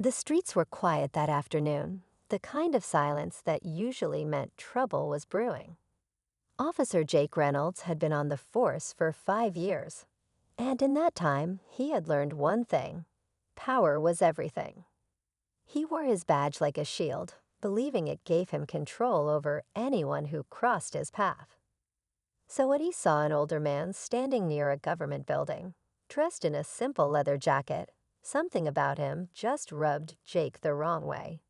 The streets were quiet that afternoon, the kind of silence that usually meant trouble was brewing. Officer Jake Reynolds had been on the force for 5 years, and in that time he had learned one thing: power was everything. He wore his badge like a shield, believing it gave him control over anyone who crossed his path. So when he saw an older man standing near a government building, dressed in a simple leather jacket, something about him just rubbed Jake the wrong way.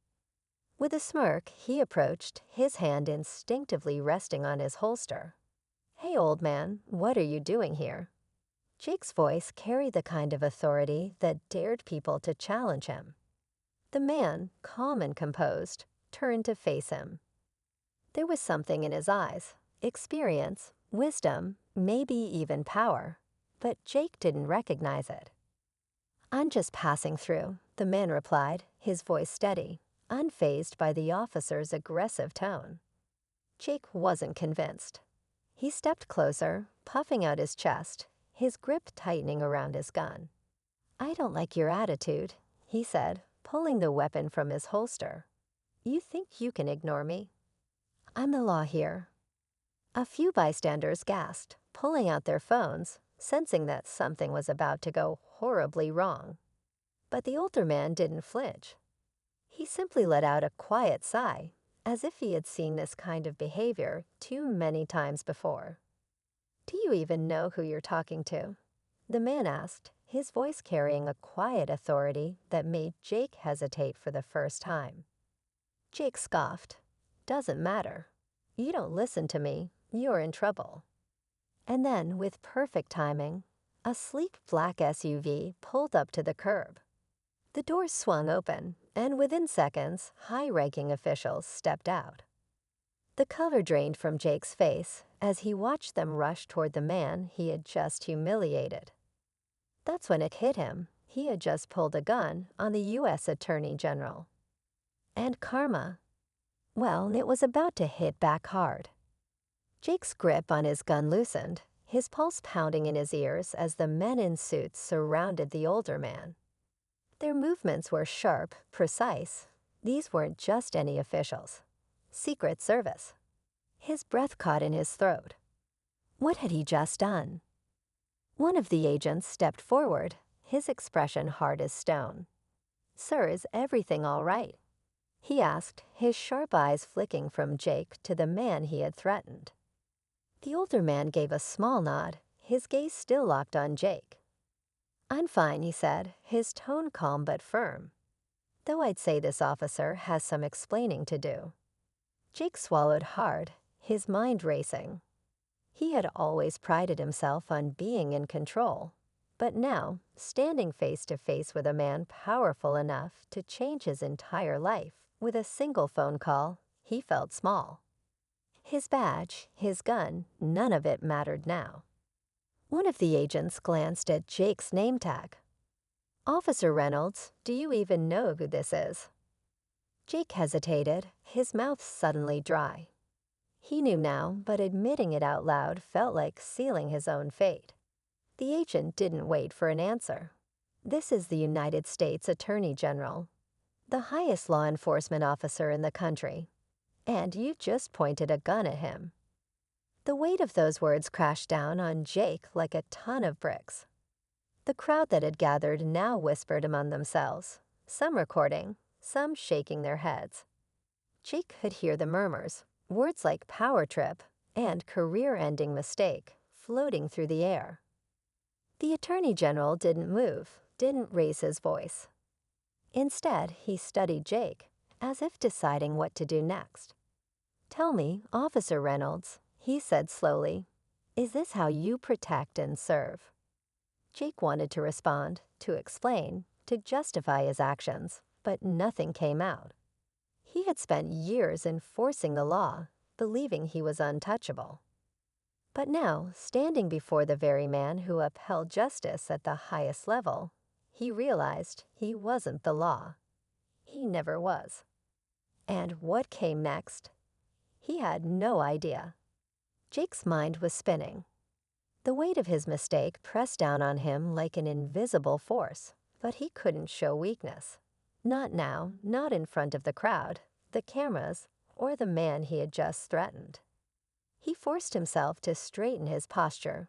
With a smirk, he approached, his hand instinctively resting on his holster. "Hey, old man, what are you doing here?" Jake's voice carried the kind of authority that dared people to challenge him. The man, calm and composed, turned to face him. There was something in his eyes: experience, wisdom, maybe even power. But Jake didn't recognize it. "I'm just passing through," the man replied, his voice steady, unfazed by the officer's aggressive tone. Jake wasn't convinced. He stepped closer, puffing out his chest, his grip tightening around his gun. "I don't like your attitude," he said, pulling the weapon from his holster. "You think you can ignore me?" "I'm the law here." A few bystanders gasped, pulling out their phones, sensing that something was about to go horribly wrong. But the older man didn't flinch. He simply let out a quiet sigh, as if he had seen this kind of behavior too many times before. "Do you even know who you're talking to?" the man asked, his voice carrying a quiet authority that made Jake hesitate for the first time. Jake scoffed. "Doesn't matter. You don't listen to me, you're in trouble." And then, with perfect timing, a sleek black SUV pulled up to the curb. The doors swung open, and within seconds, high-ranking officials stepped out. The color drained from Jake's face as he watched them rush toward the man he had just humiliated. That's when it hit him. He had just pulled a gun on the U.S. Attorney General. And karma, well, it was about to hit back hard. Jake's grip on his gun loosened, his pulse pounding in his ears as the men in suits surrounded the older man. Their movements were sharp, precise. These weren't just any officials. Secret Service. His breath caught in his throat. What had he just done? One of the agents stepped forward, his expression hard as stone. "Sir, is everything all right?" he asked, his sharp eyes flicking from Jake to the man he had threatened. The older man gave a small nod, his gaze still locked on Jake. "I'm fine," he said, his tone calm but firm. "Though I'd say this officer has some explaining to do." Jake swallowed hard, his mind racing. He had always prided himself on being in control, but now, standing face to face with a man powerful enough to change his entire life with a single phone call, he felt small. His badge, his gun, none of it mattered now. One of the agents glanced at Jake's name tag. "Officer Reynolds, do you even know who this is?" Jake hesitated, his mouth suddenly dry. He knew now, but admitting it out loud felt like sealing his own fate. The agent didn't wait for an answer. "This is the United States Attorney General, the highest law enforcement officer in the country, and you just pointed a gun at him." The weight of those words crashed down on Jake like a ton of bricks. The crowd that had gathered now whispered among themselves, some recording, some shaking their heads. Jake could hear the murmurs, words like power trip and career-ending mistake floating through the air. The Attorney General didn't move, didn't raise his voice. Instead, he studied Jake, as if deciding what to do next. "Tell me, Officer Reynolds," he said slowly, "is this how you protect and serve?" Jake wanted to respond, to explain, to justify his actions, but nothing came out. He had spent years enforcing the law, believing he was untouchable. But now, standing before the very man who upheld justice at the highest level, he realized he wasn't the law. He never was. And what came next? He had no idea. Jake's mind was spinning. The weight of his mistake pressed down on him like an invisible force, but he couldn't show weakness. Not now, not in front of the crowd, the cameras, or the man he had just threatened. He forced himself to straighten his posture,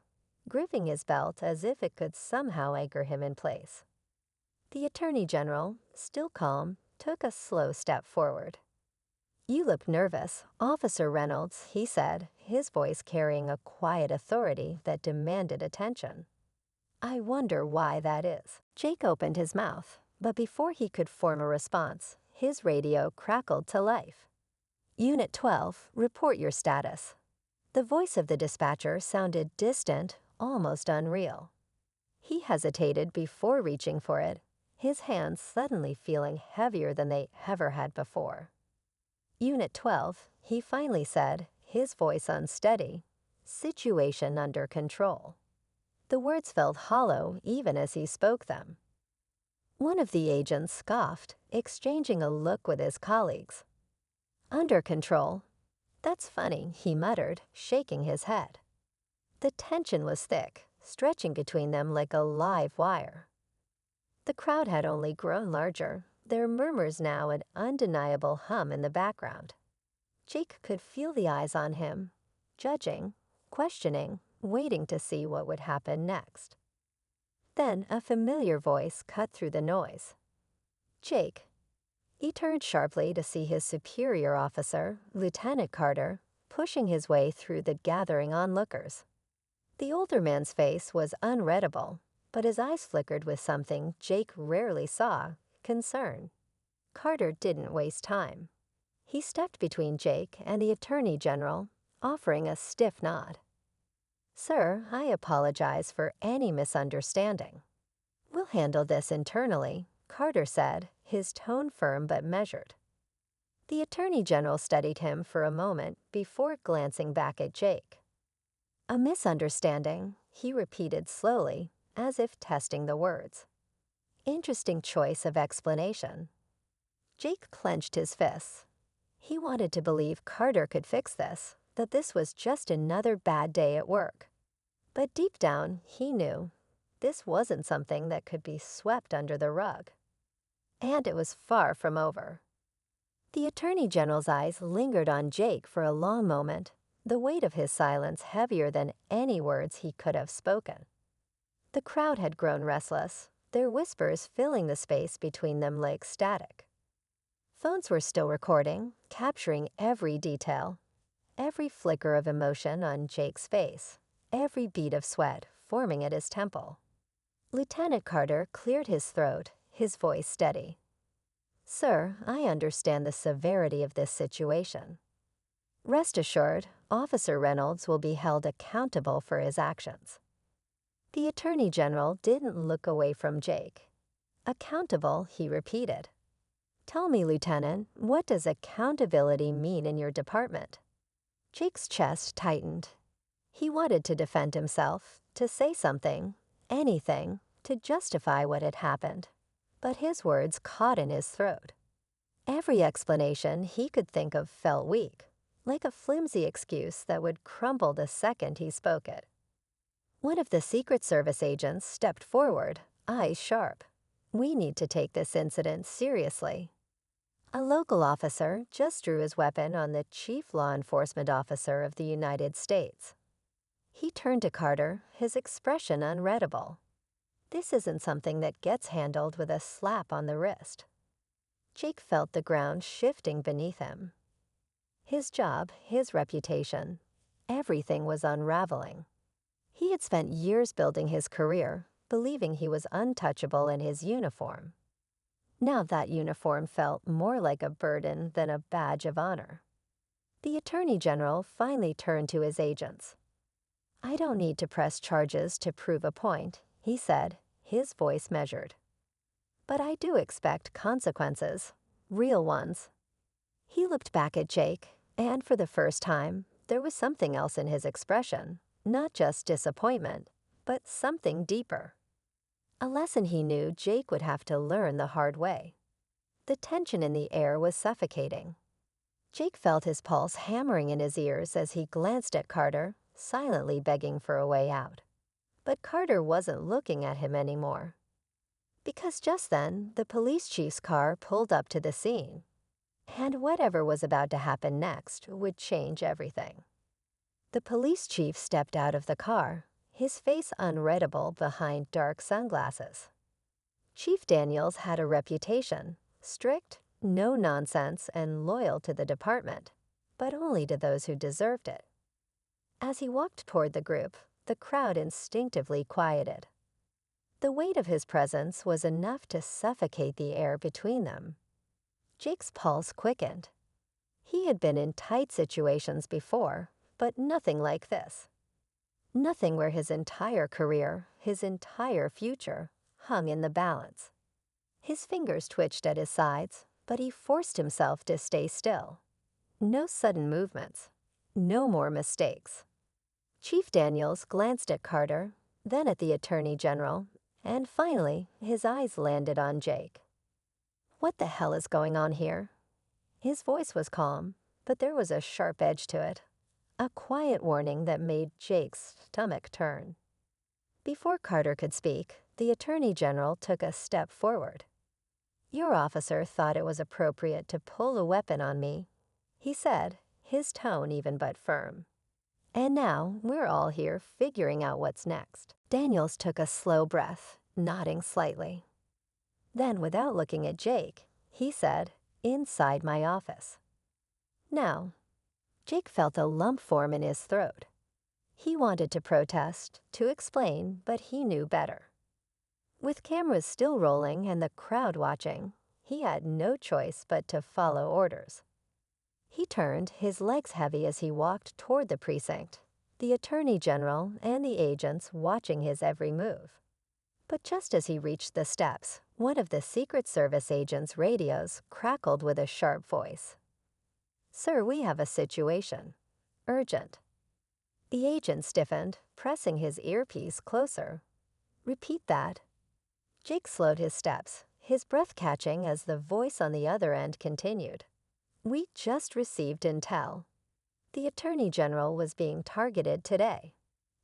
gripping his belt as if it could somehow anchor him in place. The Attorney General, still calm, took a slow step forward. "You look nervous, Officer Reynolds," he said, his voice carrying a quiet authority that demanded attention. "I wonder why that is." Jake opened his mouth, but before he could form a response, his radio crackled to life. "Unit 12, report your status." The voice of the dispatcher sounded distant, almost unreal. He hesitated before reaching for it, his hands suddenly feeling heavier than they ever had before. "Unit 12, he finally said, his voice unsteady. "Situation under control." The words felt hollow even as he spoke them. One of the agents scoffed, exchanging a look with his colleagues. "Under control? That's funny," he muttered, shaking his head. The tension was thick, stretching between them like a live wire. The crowd had only grown larger, their murmurs now an undeniable hum in the background. Jake could feel the eyes on him, judging, questioning, waiting to see what would happen next. Then a familiar voice cut through the noise. "Jake." He turned sharply to see his superior officer, Lieutenant Carter, pushing his way through the gathering onlookers. The older man's face was unreadable, but his eyes flickered with something Jake rarely saw, concern. Carter didn't waste time. He stepped between Jake and the Attorney General, offering a stiff nod. "Sir, I apologize for any misunderstanding." "We'll handle this internally," Carter said, his tone firm but measured. The Attorney General studied him for a moment before glancing back at Jake. "A misunderstanding," he repeated slowly, as if testing the words. "Interesting choice of explanation." Jake clenched his fists. He wanted to believe Carter could fix this, that this was just another bad day at work. But deep down, he knew this wasn't something that could be swept under the rug. And it was far from over. The Attorney General's eyes lingered on Jake for a long moment, the weight of his silence heavier than any words he could have spoken. The crowd had grown restless, their whispers filling the space between them like static. Phones were still recording, capturing every detail, every flicker of emotion on Jake's face, every bead of sweat forming at his temple. Lieutenant Carter cleared his throat, his voice steady. "Sir, I understand the severity of this situation. Rest assured, Officer Reynolds will be held accountable for his actions." The Attorney General didn't look away from Jake. "Accountable," he repeated. "Tell me, Lieutenant, what does accountability mean in your department?" Jake's chest tightened. He wanted to defend himself, to say something, anything, to justify what had happened. But his words caught in his throat. Every explanation he could think of felt weak, like a flimsy excuse that would crumble the second he spoke it. One of the Secret Service agents stepped forward, eyes sharp. "We need to take this incident seriously." A local officer just drew his weapon on the chief law enforcement officer of the United States. He turned to Carter, his expression unreadable. This isn't something that gets handled with a slap on the wrist. Jake felt the ground shifting beneath him. His job, his reputation, everything was unraveling. He had spent years building his career, believing he was untouchable in his uniform. Now that uniform felt more like a burden than a badge of honor. The Attorney General finally turned to his agents. "I don't need to press charges to prove a point," he said, his voice measured. "But I do expect consequences, real ones." He looked back at Jake, and for the first time, there was something else in his expression, not just disappointment, but something deeper. A lesson he knew Jake would have to learn the hard way. The tension in the air was suffocating. Jake felt his pulse hammering in his ears as he glanced at Carter, silently begging for a way out. But Carter wasn't looking at him anymore. Because just then, the police chief's car pulled up to the scene, and whatever was about to happen next would change everything. The police chief stepped out of the car, his face unreadable behind dark sunglasses. Chief Daniels had a reputation, strict, no nonsense, and loyal to the department, but only to those who deserved it. As he walked toward the group, the crowd instinctively quieted. The weight of his presence was enough to suffocate the air between them. Jake's pulse quickened. He had been in tight situations before, but nothing like this. Nothing where his entire career, his entire future, hung in the balance. His fingers twitched at his sides, but he forced himself to stay still. No sudden movements. No more mistakes. Chief Daniels glanced at Carter, then at the Attorney General, and finally, his eyes landed on Jake. "What the hell is going on here?" His voice was calm, but there was a sharp edge to it, a quiet warning that made Jake's stomach turn. Before Carter could speak, the Attorney General took a step forward. "Your officer thought it was appropriate to pull a weapon on me," he said, his tone even but firm. "And now we're all here figuring out what's next." Daniels took a slow breath, nodding slightly. Then, without looking at Jake, he said, "Inside my office." Now, Jake felt a lump form in his throat. He wanted to protest, to explain, but he knew better. With cameras still rolling and the crowd watching, he had no choice but to follow orders. He turned, his legs heavy as he walked toward the precinct, the Attorney General and the agents watching his every move. But just as he reached the steps, one of the Secret Service agents' radios crackled with a sharp voice. "Sir, we have a situation. Urgent." The agent stiffened, pressing his earpiece closer. "Repeat that." Jake slowed his steps, his breath catching as the voice on the other end continued. "We just received intel. The Attorney General was being targeted today.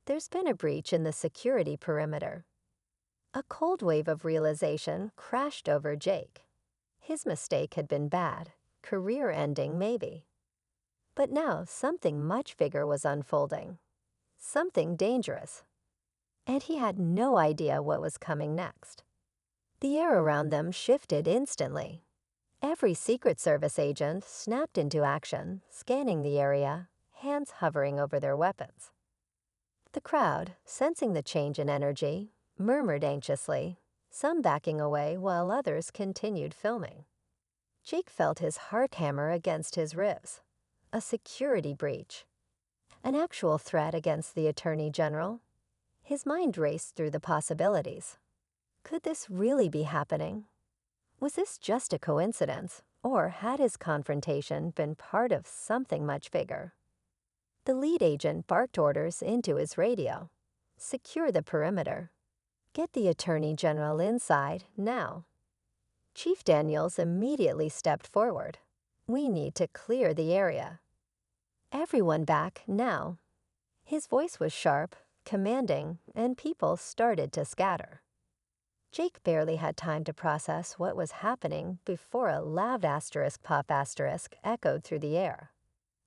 There's been a breach in the security perimeter." A cold wave of realization crashed over Jake. His mistake had been bad, career-ending maybe. But now something much bigger was unfolding. Something dangerous. And he had no idea what was coming next. The air around them shifted instantly. Every Secret Service agent snapped into action, scanning the area, hands hovering over their weapons. The crowd, sensing the change in energy, murmured anxiously, some backing away while others continued filming. Jake felt his heart hammer against his ribs. A security breach. An actual threat against the Attorney General. His mind raced through the possibilities. Could this really be happening? Was this just a coincidence, or had his confrontation been part of something much bigger? The lead agent barked orders into his radio. "Secure the perimeter. Get the Attorney General inside, now." Chief Daniels immediately stepped forward. "We need to clear the area." "Everyone back, now." His voice was sharp, commanding, and people started to scatter. Jake barely had time to process what was happening before a loud asterisk pop asterisk echoed through the air.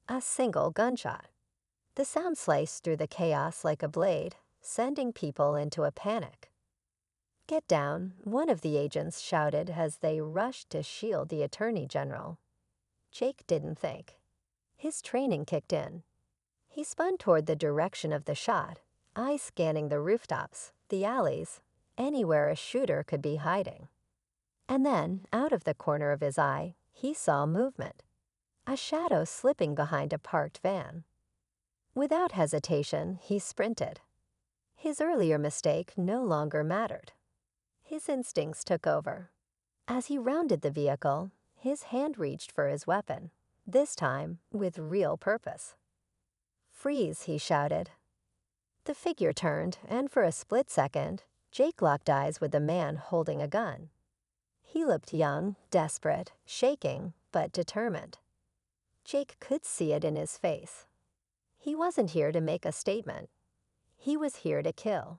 A single gunshot. The sound sliced through the chaos like a blade, sending people into a panic. "Get down," one of the agents shouted as they rushed to shield the Attorney General. Jake didn't think. His training kicked in. He spun toward the direction of the shot, eyes scanning the rooftops, the alleys, anywhere a shooter could be hiding. And then, out of the corner of his eye, he saw movement. A shadow slipping behind a parked van. Without hesitation, he sprinted. His earlier mistake no longer mattered. His instincts took over. As he rounded the vehicle, his hand reached for his weapon, this time with real purpose. "Freeze," he shouted. The figure turned, and for a split second, Jake locked eyes with the man holding a gun. He looked young, desperate, shaking, but determined. Jake could see it in his face. He wasn't here to make a statement. He was here to kill.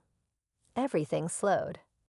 Everything slowed.